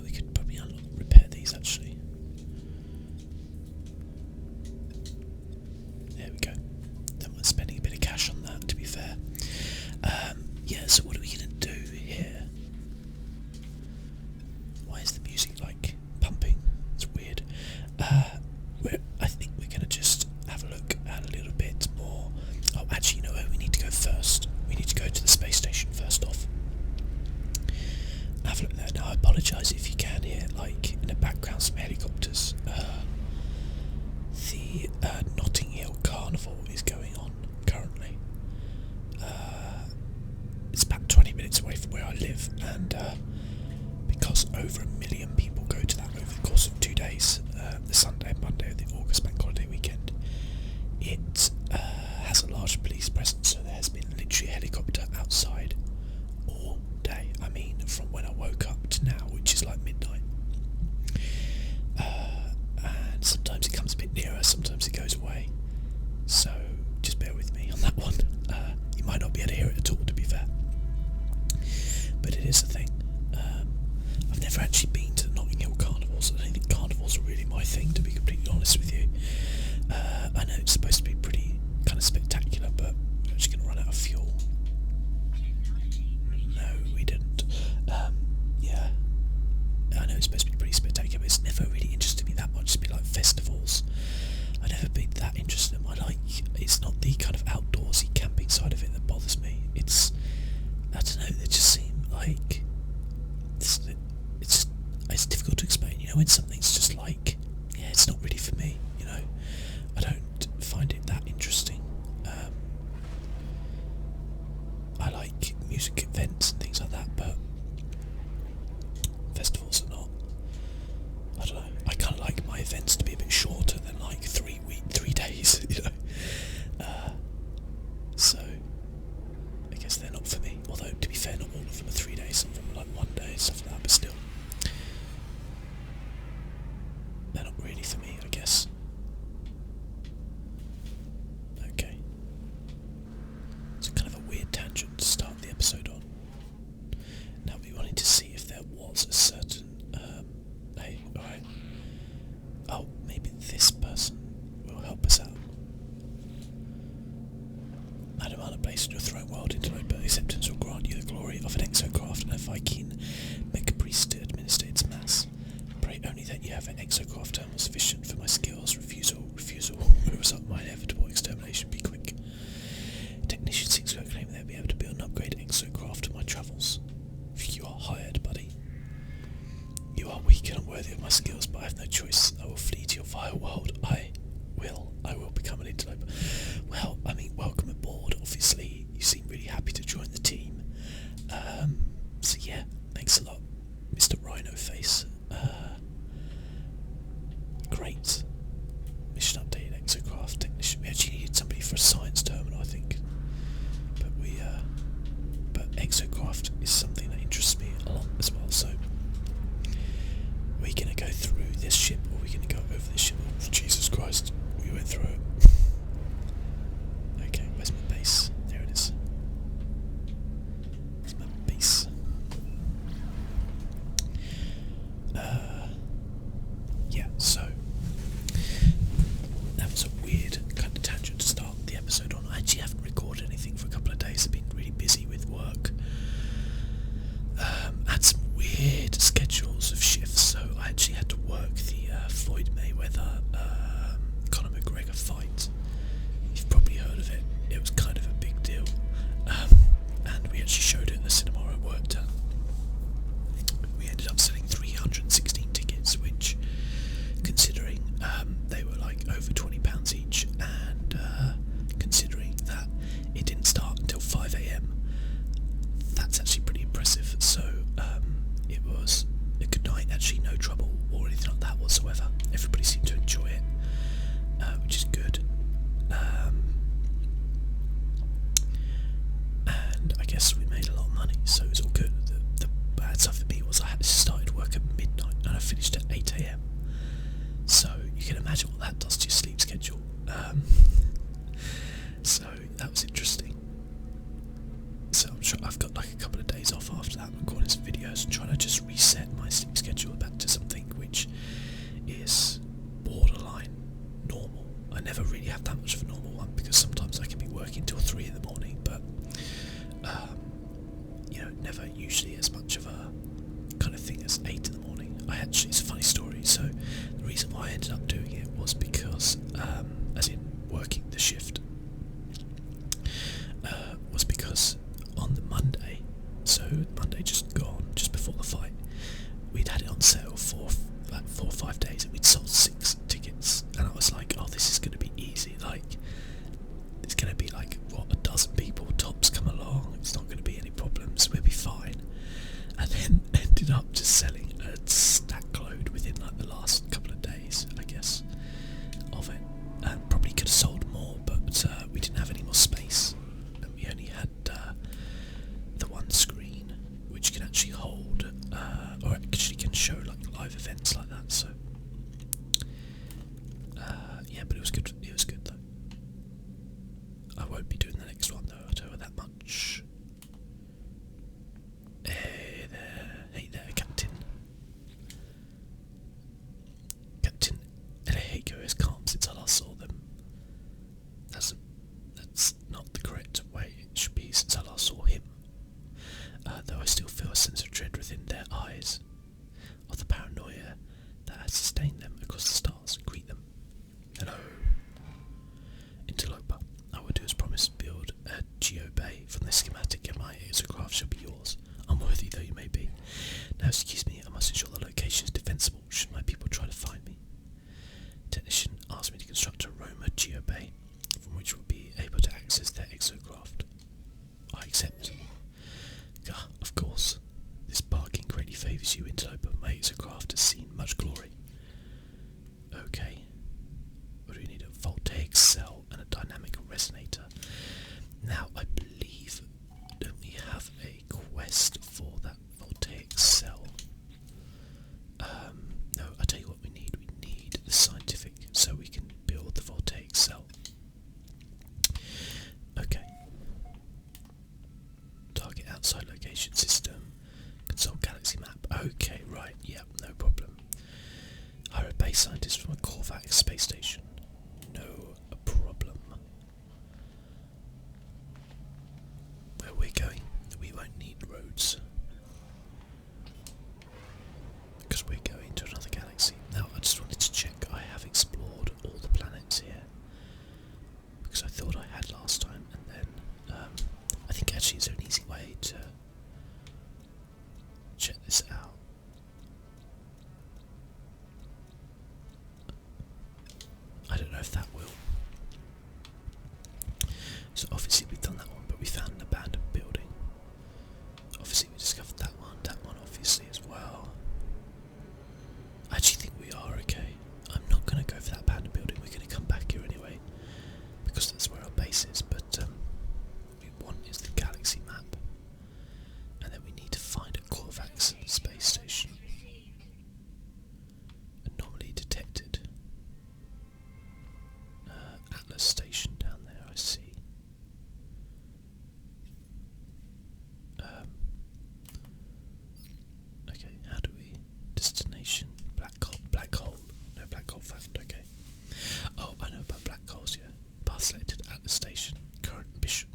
We could probably repair these actually. There we go. Don't mind spending a bit of cash on that, to be fair. Yeah, so what are we going to do here? Why is the music like pumping? It's weird. I think we're going to just have a look at a little bit more. Oh, actually, you know where we need to go first? We need to go to the space station first off. Have a look there. Now, I apologise if you can hear, like, in the background, some helicopters. The Notting Hill Carnival is going on currently. It's about 20 minutes away from where I live, and because over 1 million people go to that over the course of 2 days, the Sunday and Monday of the August bank holiday weekend, it has a large police presence, so there has been literally a helicopter outside all day. I mean, from when I woke up to now, which is like midnight. And sometimes it comes a bit nearer, sometimes it goes away, so just bear with me on that one. You might not be able to hear it at all, to be fair, but it is a thing. I've never actually been to the Notting Hill Carnivals. I don't think carnivals are really my thing, to be completely honest with you. I know it's supposed to be pretty kind of spectacular, but we're actually going to run out of fuel. No, we didn't. Yeah, I know it's supposed to be pretty spectacular, but it's never really interested me that much. To be like festivals, I've never been that interested in them. It's not the kind of outdoorsy camping side of it that bothers me. It's, I don't know, they just seem like it's difficult to explain, you know, when something's just like, yeah, it's not really for me, you know. I don't find it that interesting. I like music events and things like that, but festivals are not. I don't know, I kind of like my events to be a bit shorter than like 3 days, you know. So I guess they're not for me, although to be fair, not all of them are 3 days, some of them are like 1 day, stuff like that, but still, they're not really for me, I guess. Okay, it's kind of a weird tangent to start the episode on. Now we wanted to see if there was a certain hey, alright, oh, maybe this person will help us out. Madam Anna, placed in your throne world interlope, but acceptance will grant you the glory of an exocraft and a Viking mech priest to administer its mass. Pray only that you have an exocraft terminal sufficient for my skills. Refusal will result in my inevitable extermination. Be quick. Technician 6 will claim they'll be able to build an upgrade exocraft to my travels. You are hired, buddy. You are weak and unworthy of my skills, but I have no choice. I will flee to your vile world. I will become an interloper. Well, I mean, welcome aboard, obviously. You seem really happy to join the team. So yeah, thanks a lot, Mr. Rhino Face. Great. Mission updated, exocraft technician. We actually needed somebody for a science terminal, I think. But exocraft is something that interests me a lot as well, so are we going to go through this ship, or are we going to go over this ship? Oh, Jesus Christ, we went through it. Okay, where's my base? There it is. Where's my base? Yeah, so that was a weird kind of tangent to start the episode on. I actually haven't recorded anything for a couple of days. I've been really busy with work. Had some weird schedules of shifts, so I actually had to work the Floyd Mayweather Conor McGregor fight. You've probably heard of it. It was kind of a big deal, and we actually showed it at the cinema I worked at. We ended up selling 316 tickets, which, considering they were like over £20 each, and considering that it didn't start until 5 AM, that's actually pretty impressive. So it was a good night, actually no trouble or anything like that whatsoever. Everybody seemed to enjoy it, which is good. And I guess we made a lot of money, so it was all good. The bad stuff for me was I had started work at midnight and I finished at 8 AM. So you can imagine what that does to your sleep schedule. So that was interesting. So I'm sure I've got like a couple of days off after that recording this video. ended up just selling a stack load within like the last couple of days, I guess, of it. And probably could have sold more, but we didn't have any more space, and we only had the one screen which can actually hold, or actually can show like live events like that. So yeah, but it was good. It was good though. I won't be doing the next one though. I'll tell you that much. Hey there, Captain. Captain Elehego is calm since I last saw them. That's not the correct way it should be since I last saw him. Though I still feel a sense of dread within their eyes, of the paranoia that has sustained them across the stars. Greet them. Hello. Interloper, I will do as promised, build a geobay from the schematic, and my exocraft shall be yours, unworthy though you may be. Now excuse me, I must ensure the location is defensible should my people try to find me. Technician asked me to construct a Roma geobay, from which we'll be able to access their exocraft. I accept. Of course. This bargain greatly favours you, Interloper. My exocraft has seen much glory. Okay. What do we need? A voltaic cell and a dynamic resonator. Now, I believe, don't we have a quest for that voltaic cell? No, I'll tell you what we need. We need the scientific, so we can build the voltaic cell. Okay. Target outside location system. Consult galaxy map. Okay, right, yeah, no problem. Hire a base scientist from a Korvax space station. No problem. Where we're going, we won't need roads, because we're going to another galaxy. Now, I just wanted to check I have explored all the planets here, because I thought I had last time, and then I think actually is there an easy way to check this out? I don't know if that will. So obviously we've done that one, but we found an abandoned building. Obviously we discovered that one obviously as well. I actually think we are okay. I'm not going to go for that abandoned building, we're going to come back here anyway, because that's where our base is, but what we want is the galaxy map. And then we need to find a Korvax space station. Anomaly detected. Atlas station down there, I see. Okay, how do we... Destination, black hole. No, black hole found, okay. Oh, I know about black holes, yeah. Path selected, Atlas station, current mission.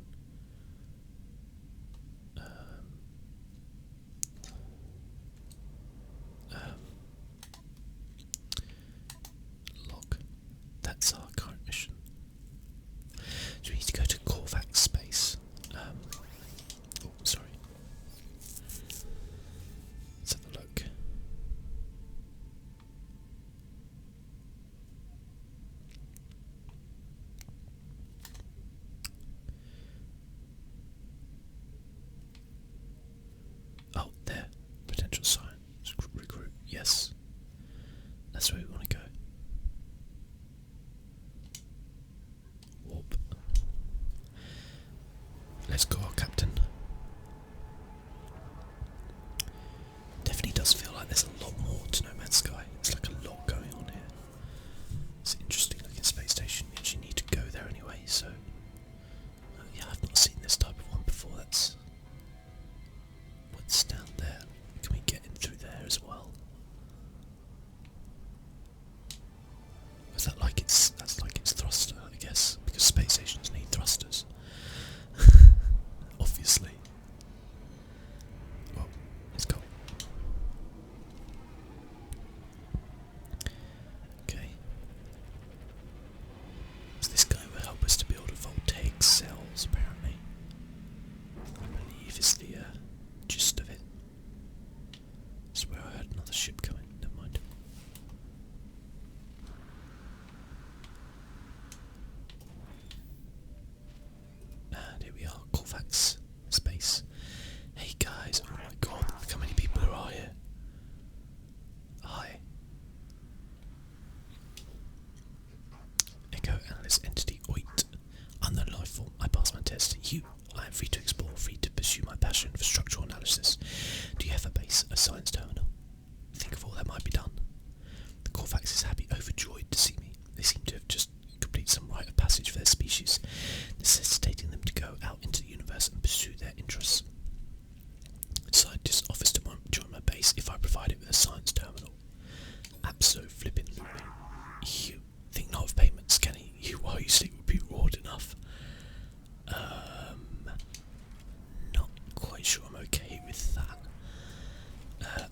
Log. That's our current mission. So we need to go to Korvax space. Oh, sorry. Let's have a look. Oh, there. Potential science recruit. Yes. That's where we want to go. Warp. Let's go, Captain. Definitely does feel like there's a lot more to No Man's Sky. There's like a lot going on here. It's an interesting looking space station. You actually need to go there anyway, so... yeah, I've not seen this type of one before. That's... what's down there? Can we get in through there as well? Is that like that's like its thruster, I guess, because space stations need thrusters. Obviously. Well, let's go. Okay. So this guy will help us to build a voltaic cells, apparently. I believe is the gist of it. I swear I heard another ship coming, never mind. And here we are, Korvax space. Hey guys, oh my god, look how many people there are here.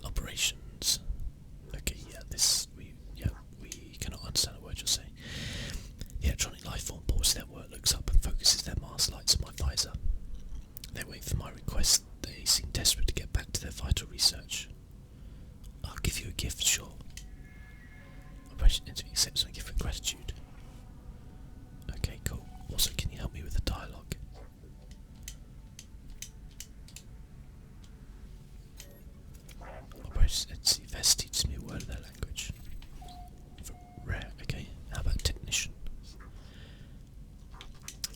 Operations. Okay, yeah, we cannot understand a word you're saying. The electronic life form pauses their work, looks up and focuses their mask lights on my visor. They wait for my request. They seem desperate to get back to their vital research. I'll give you a gift, sure. Operation Interview accepts my gift with gratitude. Okay, cool. Also, can you help me with the dialogue? Operation Interview Vest teaches me a word of their language. Rare, okay. How about technician?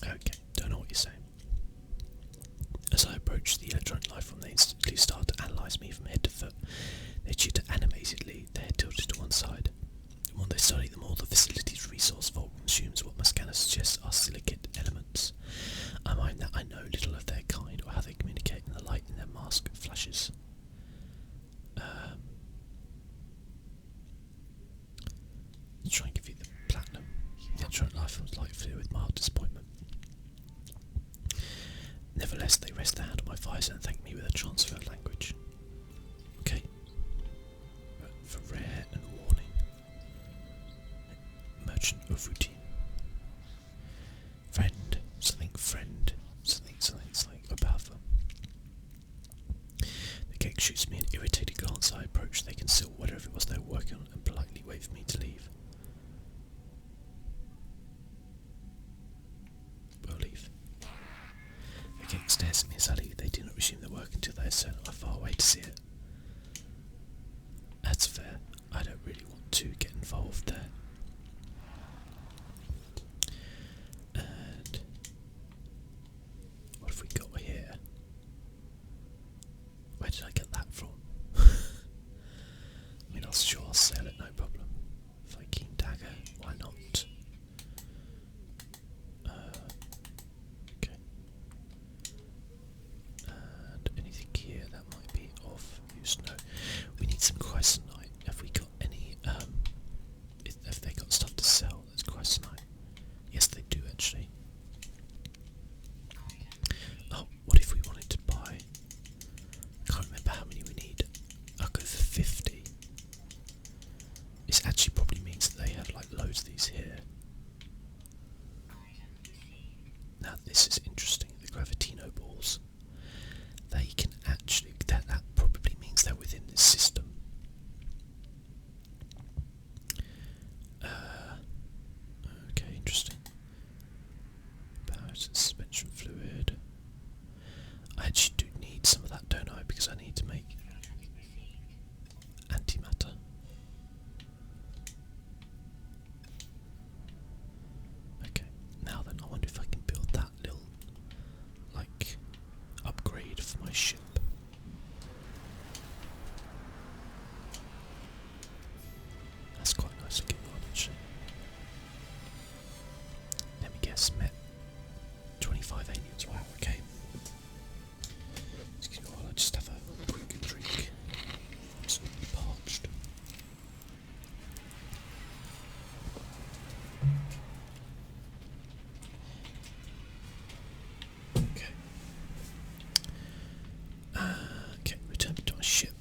Okay, don't know what you're saying. As I approach the electronic life form, they instantly start to analyse me from head to foot. They tutor animatedly, their head tilted to one side. The more they study, the more the facility's resource vault consumes what my scanner suggests are silicate elements. I mind that I know little of their kind or how they communicate, and the light in their mask flashes. Let's try and give you the platinum. The electronic life form's light filled with mild disappointment. Nevertheless, they rest their hand on my visor and thank me with a transfer of language. Okay. For rare and warning. Merchant of routine. Friend. Something friend. Something about them. The cake shoots me an irritated glance. I approach. They conceal whatever it was they were working on and politely wait for me to leave. We'll leave. The cake stares at me as I leave. They do not resume their work until they are certain I'm far away to see it. That's fair. I don't really want to get involved there. And what have we got here? Where did I get that from? I mean, I'll sell it, no problem. Viking dagger, why not? Okay. And anything here that might be of use? No. We need some chrysanite. Have we got any? Have they got stuff to sell? That's chrysanite. Yes, they do actually. Oh, what if we wanted to buy? I can't remember how many we need. I'll go for 50. This actually probably means that they have like loads of these here. Now this is interesting. The Gravitino balls. They can actually. That probably means they're within this system. Okay, interesting. Power suspension fluid. I actually do need some of that, don't I? Because I need to make antimatter. Okay, now then, I wonder if I can build that little, like, upgrade for my ship. That's quite a nice looking one, actually. Let me guess, met 25 aliens. Wow, okay. Excuse me while I just have a quick drink. It's parched. Okay. Okay, return to our ship.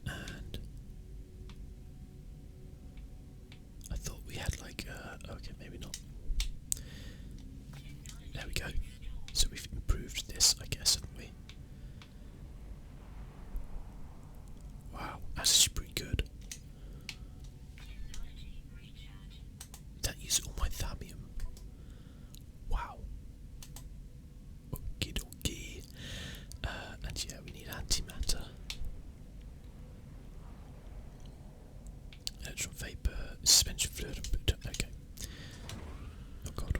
And I thought we had like, okay, maybe not. There we go. So we've improved this, I guess, haven't we? Wow, that's actually pretty good. That uses all my thallium. Wow. Okie dokie. And yeah, we need antimatter. Electron vapor, suspension fluid, okay. Oh god.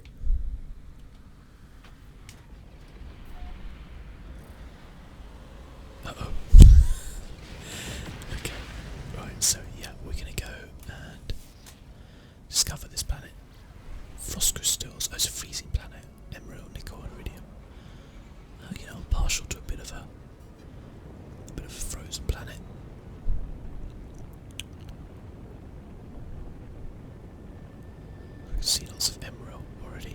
Uh-oh. Okay, right, so yeah, we're gonna go and discover this planet. Frost crystals, oh, it's a freezing planet. Emerald, nickel, and iridium. You know, I'm partial to a bit of a frozen planet. I can see lots of emerald already.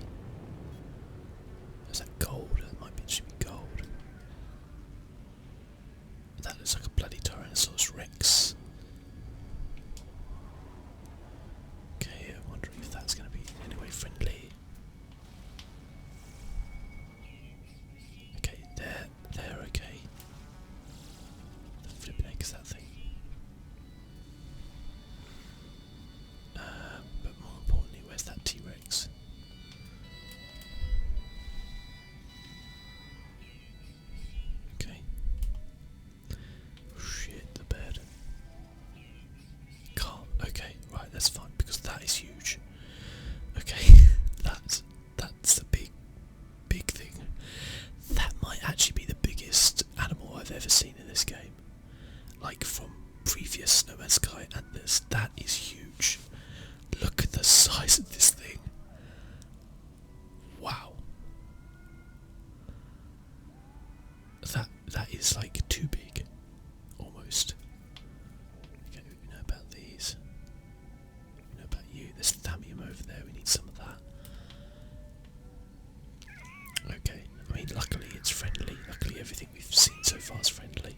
Is that gold? That might be, should be gold. That looks like a bloody Tyrannosaurus Rex. Okay, I'm wondering if that's going to be in any way friendly. Okay, they're okay. The flipping heck is that thing? But more importantly, where's that T-Rex? Okay. Shit, the bed. Calm. Okay, right, that's fine because that is huge. Okay, that's a big thing. That might actually be the biggest animal I've ever seen in this game. Like from previous No Man's Sky and this. That is huge. Look at the size of this thing. Wow. That is like too big. Almost. Okay, we know about these. We know about you. There's thallium over there. We need some of that. Okay. I mean, luckily it's friendly. Luckily everything we've seen so far is friendly.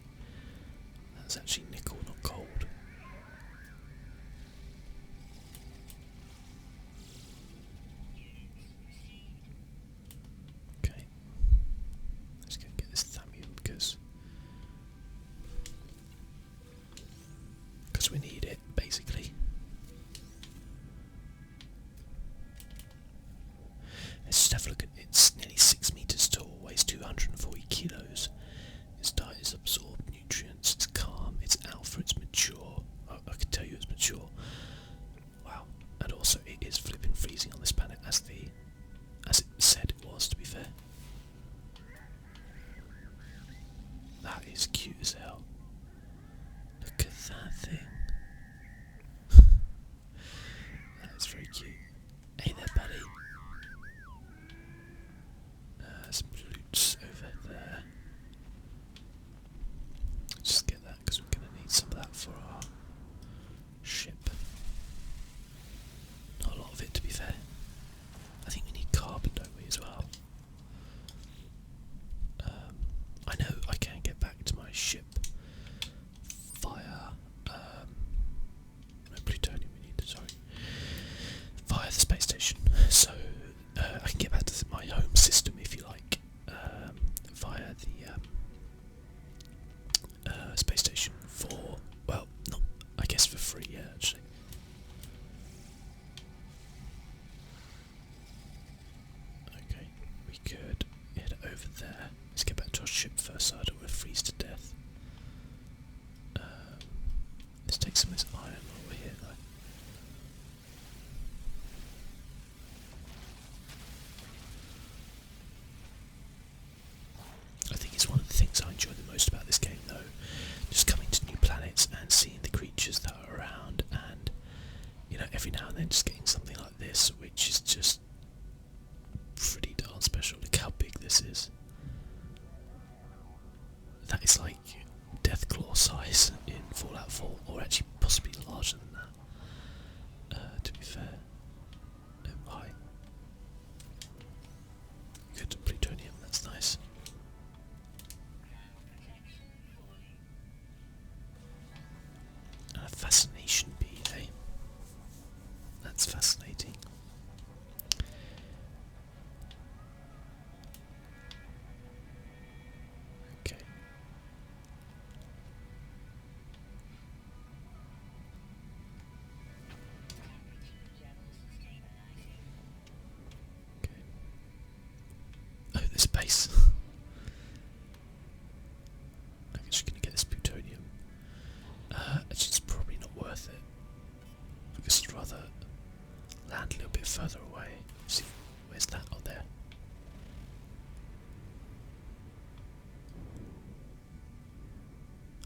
That's actually nickel, not gold. Okay. Let's go and get this thallium because we need it, basically. Let's just have a look at it. It's nearly 6 meters tall, weighs 240 kilos. Its diet is absorbed nutrients, it's calm, it's alpha, it's mature. I can tell you it's mature. Wow. And also it is flipping freezing on this planet as it said it was, to be fair. That is cute as hell. Look at that thing. That's very cute. Hey there, buddy. Some loots over there. Just get that because we're going to need some of that for our ship. Not a lot of it, to be fair. I think we need carbon, don't we, as well? I know I can get back to my ship via no plutonium we need, sorry. Via the space station. So I can get back to my home system if you like. Via the space station for, well, not, I guess for free, yeah, actually. Okay, we could head over there. Let's get back to our ship first so I don't want to freeze to death. Let's take some of this iron while we're here, though. I think it's one of the things I enjoy the most about this game, though. Just coming to new planets and seeing the creatures that are around, and, you know, every now and then just getting something like this, which is just pretty darn special. Look how big this is. That is like Deathclaw size in Fallout 4, or actually possibly larger than that, to be fair. Oh, hi. Good plutonium, that's nice. And a fascination bead, eh? That's fascinating. Okay. Oh, there's a base. I'm just going to get this plutonium. It's probably not worth it, because I'd rather land a little bit further away. See, where's that? Oh, there.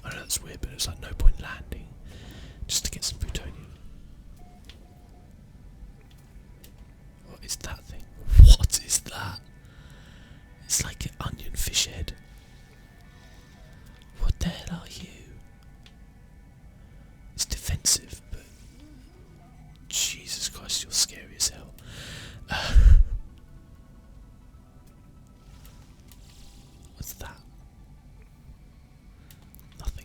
I know that's weird, but it's like no point landing just to get some plutonium. What is that thing? What is that? It's like an onion fish head. What the hell are you? It's defensive, but Jesus Christ, you're scary as hell. What's that? Nothing.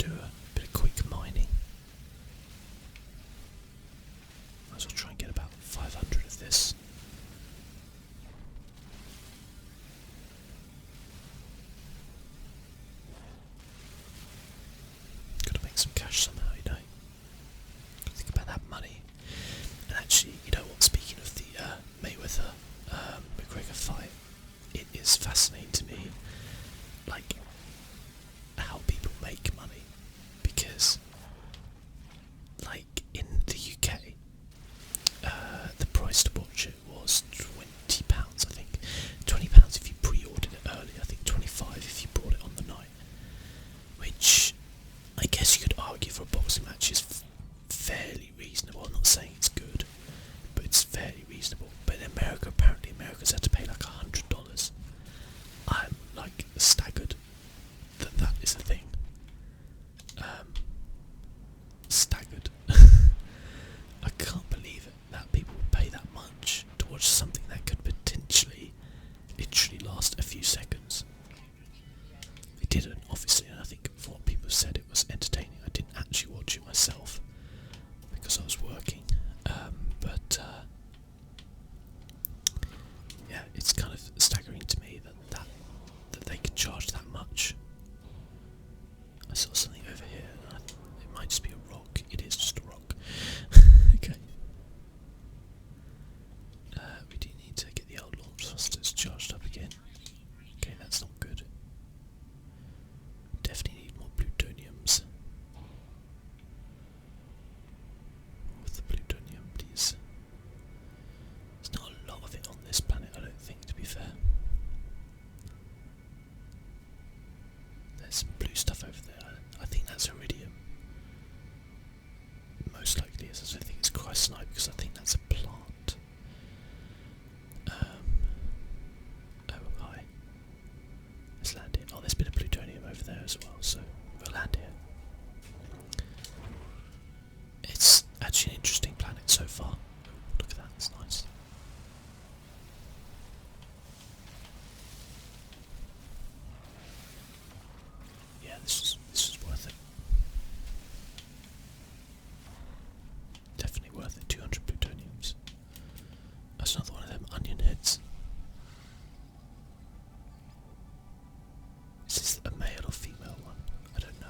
do a bit of quick mining. Might as well try and get about 500 of this. Gotta make some cash somehow, you know. Gotta think about that money. And actually, you know what, speaking of the Mayweather McGregor fight, it is fascinating to me, like, how people make money. Because, like, in the UK, the price to watch it was £20, I think. £20 if you pre-ordered it early, I think 25 if you bought it on the night. Which, I guess you could argue for a boxing match is fairly reasonable. I'm not saying it's good, but it's fairly reasonable. But in America, apparently Americans had to pay like $100. I'm like staggered that that is a thing. Staggered. I can't believe it that people would pay that much to watch something that could potentially literally last a few seconds. It didn't, obviously, and I think from what people said it was entertaining. I didn't actually watch it myself because I was working, but yeah, it's kind of staggering to me that they could charge that much. I saw something over here, and it might just be a rock. It is just a rock. Okay. We do need to get the old launch thrusters charged up again. Okay, that's not good. Definitely need more plutoniums. With the plutonium, please. There's not a lot of it on this planet, I don't think, to be fair. There's some blue stuff over there. I think that's iridium. Most likely is. I don't think it's chrysonite because I think that's a plant. Oh, hi. Let's land here. Oh, there's a bit of plutonium over there as well, so we'll land here. It's actually an interesting planet so far. Look at that, it's nice. Yeah, this is worth it. Definitely worth it. 200 plutoniums. That's another one of them onion heads. Is this a male or female one? I don't know.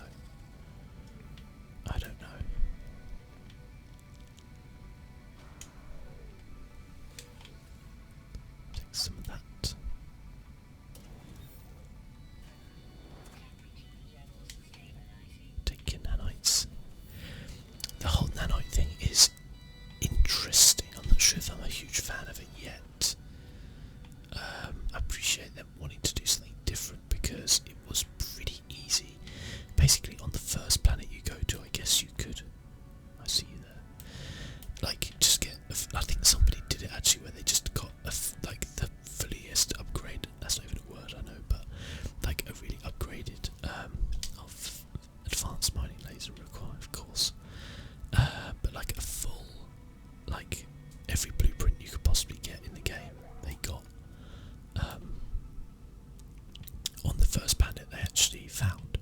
I don't know. Take some of that. Take your nanites. The whole nanite thing is interesting. I'm not sure if I'm a huge fan of it yet. I appreciate them wanting to do something different because it was pretty easy. Basically, on the first planet you go to, I guess you could. I see you there. Like, just get. I think somebody did it actually, where they just got like the fulliest upgrade. That's not even a word, I know, but like a really upgraded of advanced mining laser required, of course. But like a full, like every blueprint you could possibly get in the game, they got. On the first planet they actually found,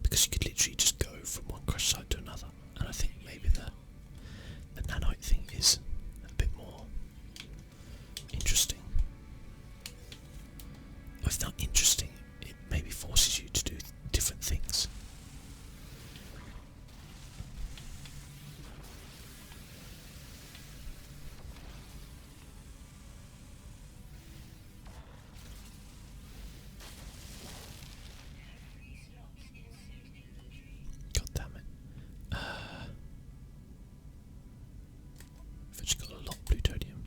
because you could literally just go from one crash site to another, and I think maybe the nanite thing is a bit more interesting. Or if not interesting, it maybe forces you to do different things. God damn it. I've actually got a lot of plutonium.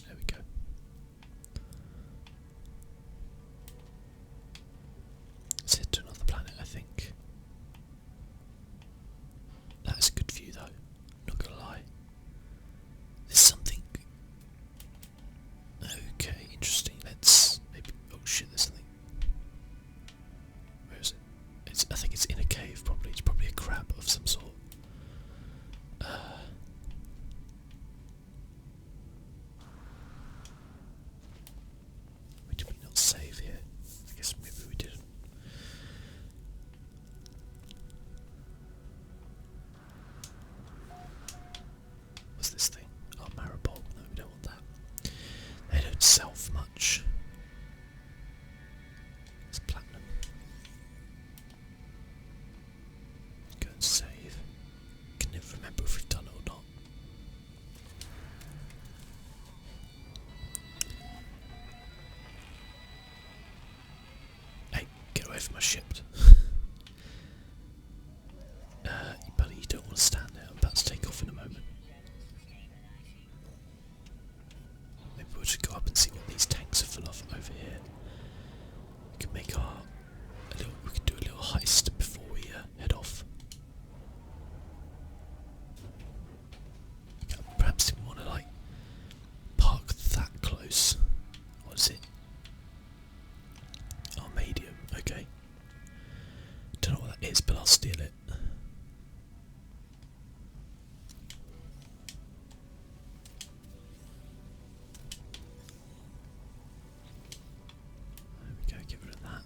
There we go. Let's head to another planet, I think. That is a good view though, not gonna lie. There's something. Okay, interesting. Let's maybe. Oh shit, there's something. Where is it? I think it's in a cave probably. It's probably a crab of some sort. Did we not save here? I guess maybe we didn't. over my ship. Buddy, you don't want to stand there. I'm about to take off in a moment. Maybe we'll just go up and see what these tanks are full of over here. We can make we can do a little heist before we head off. Perhaps didn't want to like park that close. What is it? Oh, medium. Okay. Don't know what that is, but I'll steal it. There we go. Get rid of that.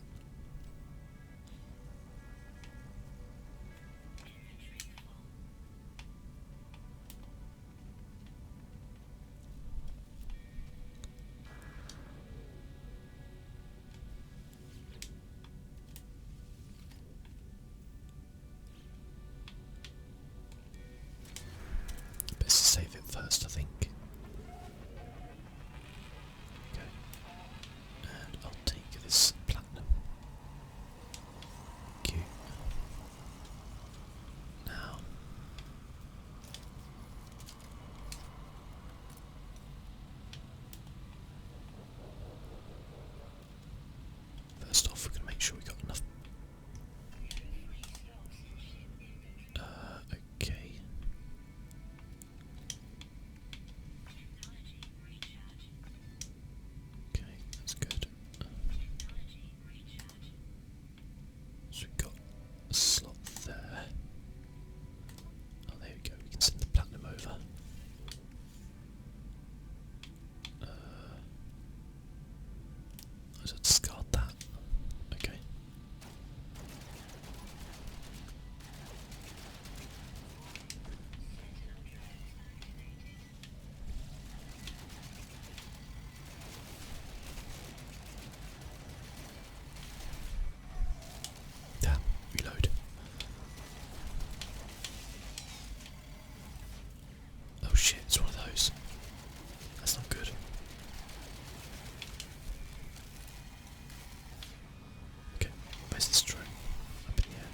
Best to save it first, I think. Okay. And I'll take this platinum. Thank you. Now. First off, we're going to make sure we got enough. Okay. Okay, that's good. So we've got a slot there. Oh, there we go. We can send the platinum over. I just discard that. Okay. Damn, reload. Oh shit, it's one of those. That's not good. Okay, where's this drone? Up in the air.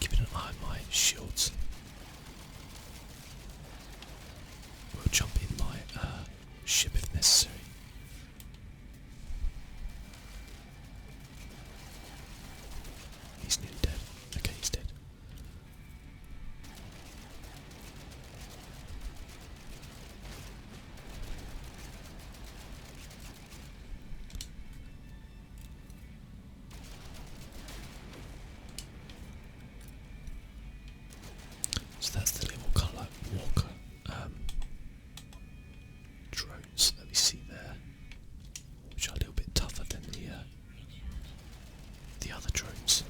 Keeping an eye on my shields. We'll jump in my ship if necessary. He's nearly dead. Okay, he's dead. So that's the little kind of like walker drones that we see there, which are a little bit tougher than the other drones.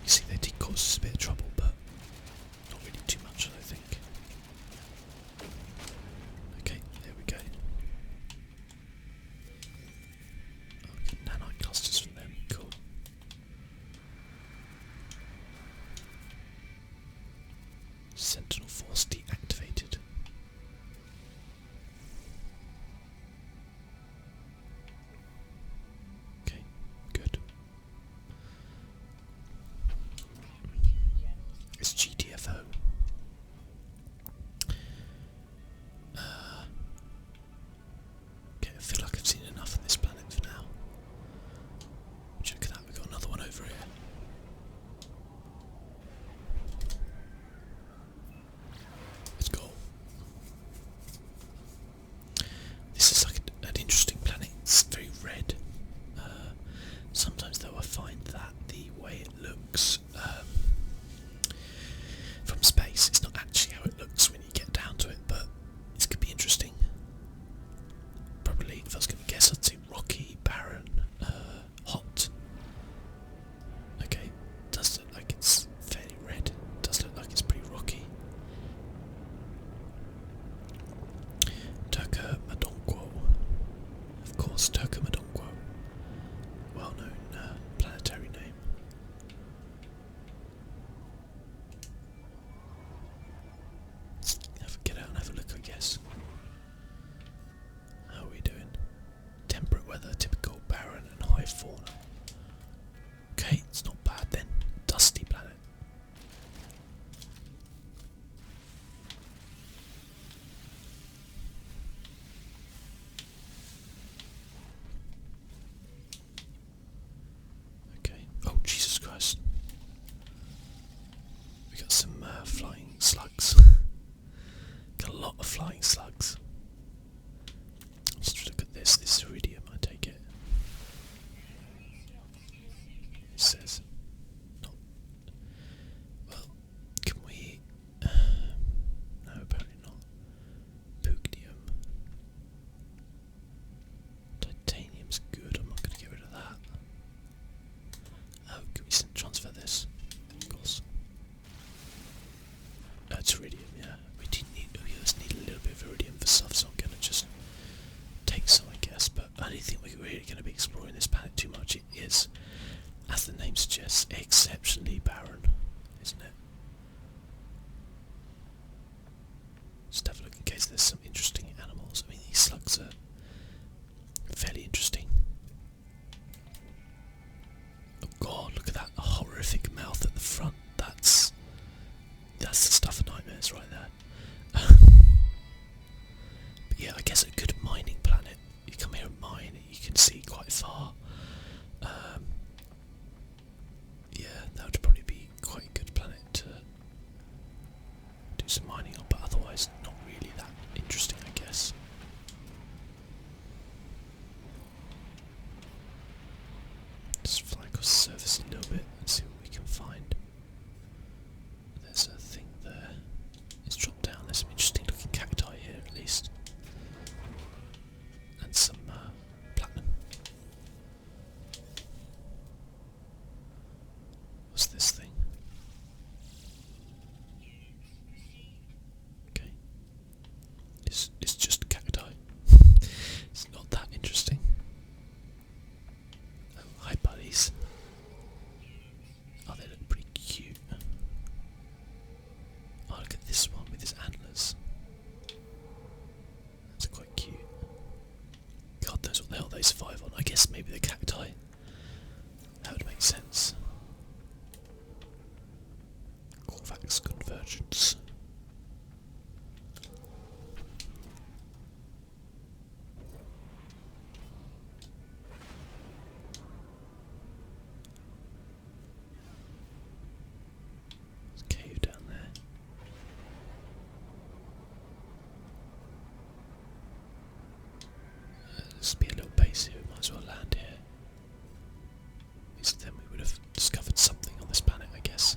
You see, they did cause us a bit of trouble, but not really too much, I don't think. Okay, there we go. Okay, nanite clusters from them, cool. Sentinel force deactivated. Okay, good. It's GTFO. Okay, I feel like I've seen enough on this planet for now. Check that, we've got another one over here. Let's go. This is like an interesting planet. It's very red. Sometimes though I find that the way it looks from space, it's not actually how it looks when you get down to it, but it could be interesting. Probably, if I was going to guess, I'd say rocky, barren, hot. Okay, does look like it's fairly red. Does look like it's pretty rocky. Turca Madonquo. Of course, Turca Madonquo. Well known says. Not. Well, can we? No, apparently not. Pugnium. Titanium's good. I'm not going to get rid of that. Oh, can we transfer this? Of course. It's iridium, yeah. We just need a little bit of iridium for stuff, so I'm going to just take some, I guess. But I don't think we're really going to be exploring this planet too much. It is, as the name suggests, exceptionally barren, isn't it? Just have a look in case there's some interesting animals. I mean, these slugs are fairly interesting. Oh god, look at that horrific mouth at the front. That's the stuff of nightmares right there. But yeah, I guess a good mining planet. You come here and mine, you can see quite far. Yeah, that would probably be quite a good planet to do some mining on, but otherwise not really that interesting, I guess. Just fly across the surface a little bit and see what we can find. There's a thing there. It's dropped down. There's some interesting looking cacti here at least. And some platinum. What's this thing? Okay. It's just cacti. It's not that interesting. Oh, hi buddies. Oh, they look pretty cute. Oh, look at this one with his antlers. That's quite cute. God knows what the hell they survive on. I guess maybe the cacti. That would make sense. Corvax convergence. There's a cave down there. There's be a little base here. We might as well land here. At least then we would have discovered something on this planet, I guess.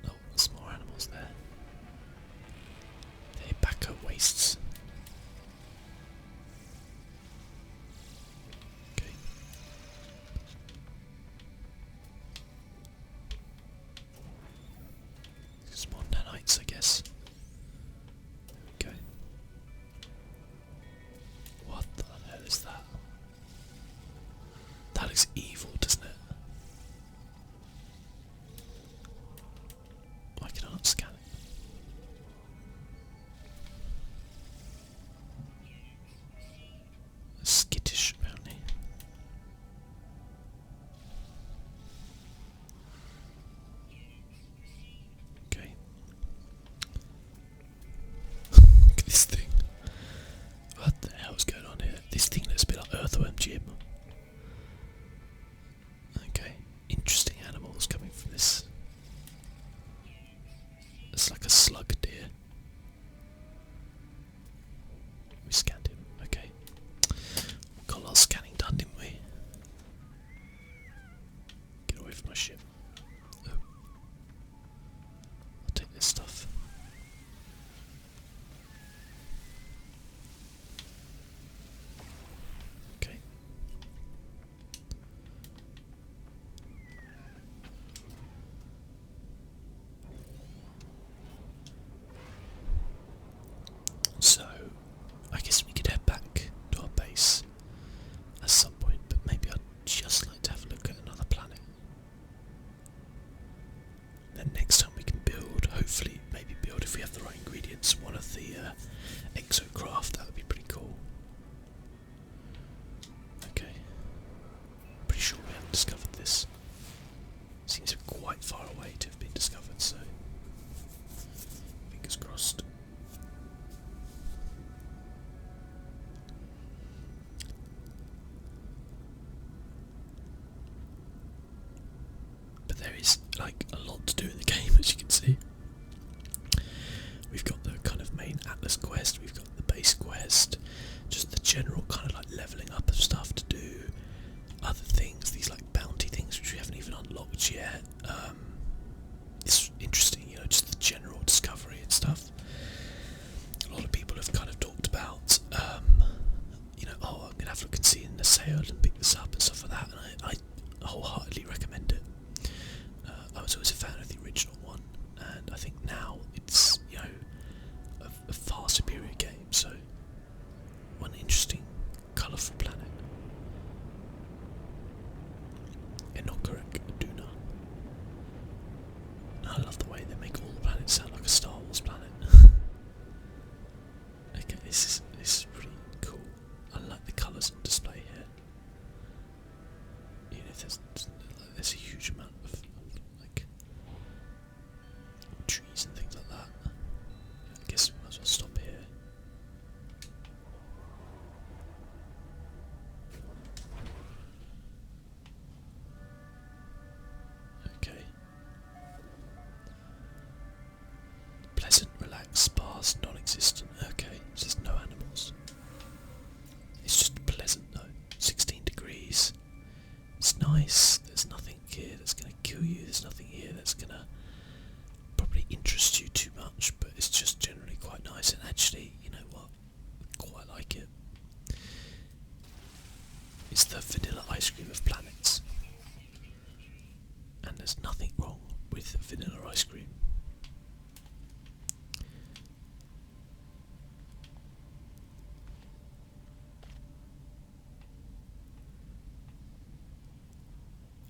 Oh, there's more animals there. They're backer wastes. Okay. Some more nanites, I guess. Okay. What the hell is that? That looks evil, doesn't it? Why can I not scan it? Skittish, apparently. Okay. Look at this thing. What the hell's going on here? This thing looks a bit like Earthworm Jim. Okay. Interesting animals coming from this. It's like a slug deer. We scanned him. Okay. Got a lot of scanning done, didn't we? Get away from my ship. Oh. I'll take this stuff. Okay. So, I guess we could head back to our base at some point, but maybe I'd just like to have a look at another planet. Then next time we can build, hopefully, maybe build, if we have the right ingredients, one of the exocraft. That would be pretty cool. Okay. Pretty sure we haven't discovered this. Seems quite far away to have been discovered, so fingers crossed. But there is like a lot to do in the game, as you I love the way they make all the planets sound like a Star Wars planet. Okay, this is pretty cool. I like the colours on display here. Even if there's a huge amount of like trees and things like that. I guess we might as well stop here. Okay. Pleasant, relaxed, sparse, non-existent. Okay, so there's no animals. It's just pleasant though. 16 degrees. It's nice. There's nothing here that's going to kill you. There's nothing here that's going to probably interest you too much, but it's just generally quite nice. And actually, you know what? I quite like it. It's the vanilla ice cream of planets. And there's nothing wrong with vanilla ice cream.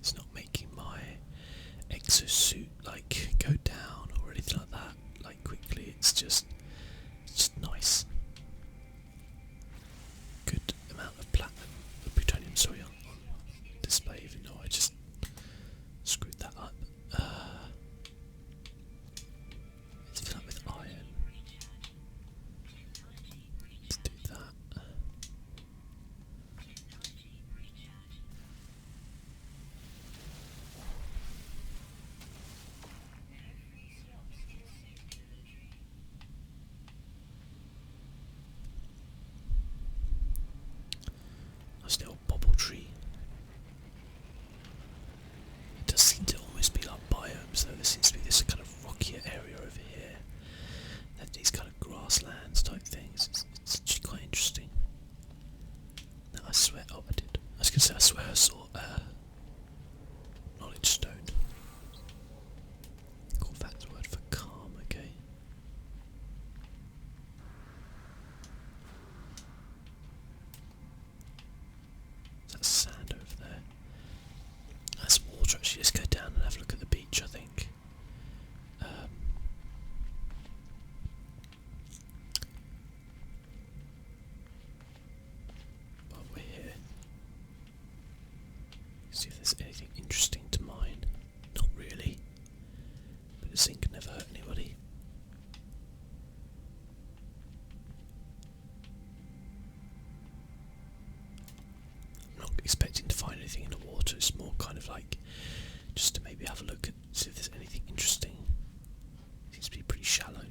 It's not making my exosuit like go down or anything like that like quickly. It's just nice. Good amount of platinum, plutonium, sorry, on display, even though I just screwed that up. Let's fill up with iron. Let's do that. Nice little bobble tree. It does seem to almost be like biomes though. There seems to be this kind of rockier area over here. They have these kind of grasslands type things. It's actually quite interesting. No, I swear, oh I did. I was going to say I swear I saw knowledge stone. Call that the word for calm, okay. That's sand over there. That's water actually. Let's go down and have a look at the beach, I think. While we're here, see if there's anything interesting to mine. Not really. But the zinc can never hurt anybody. I'm not expecting to find anything in the water. It's more kind of like just to maybe have a look at, see if there's anything interesting. Seems to be pretty shallow.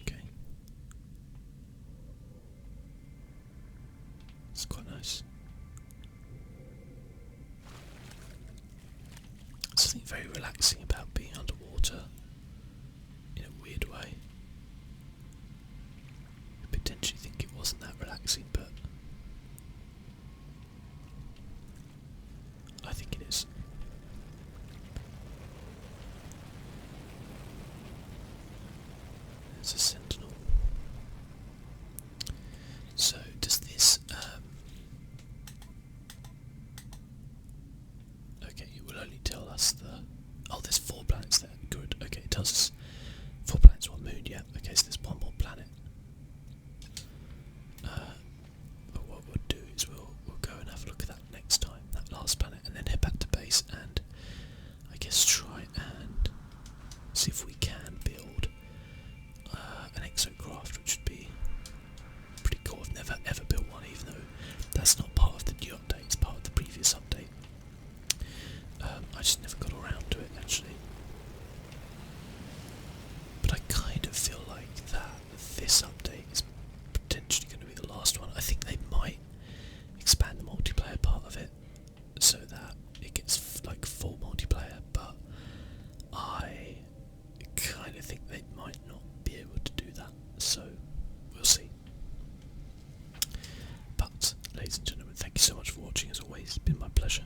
Okay. It's quite nice. There's something very relaxing about being underwater in a weird way. I potentially think it wasn't that relaxing, but I think it is. There's a sentinel. So does this okay, it will only tell us the there's 4 planets there. Good. Okay, it tells us 4 planets, 1 moon, yeah. Okay, so there's 1 more planet. But what we'll do is we'll go and have a look at that next time, that last planet, and then head back to base and I guess try and see if we can build an exocraft, which would be pretty cool. I've never ever built one, even though that's not part of the new update, it's part of the previous update. I just never got around to it actually. But I kind of feel like that this update is potentially going to be the last one. I think they might expand the multiplayer part of it so that it gets like full multiplayer, but I kind of think they might not be able to do that, so we'll see. But ladies and gentlemen, thank you so much for watching. As always, it's been my pleasure.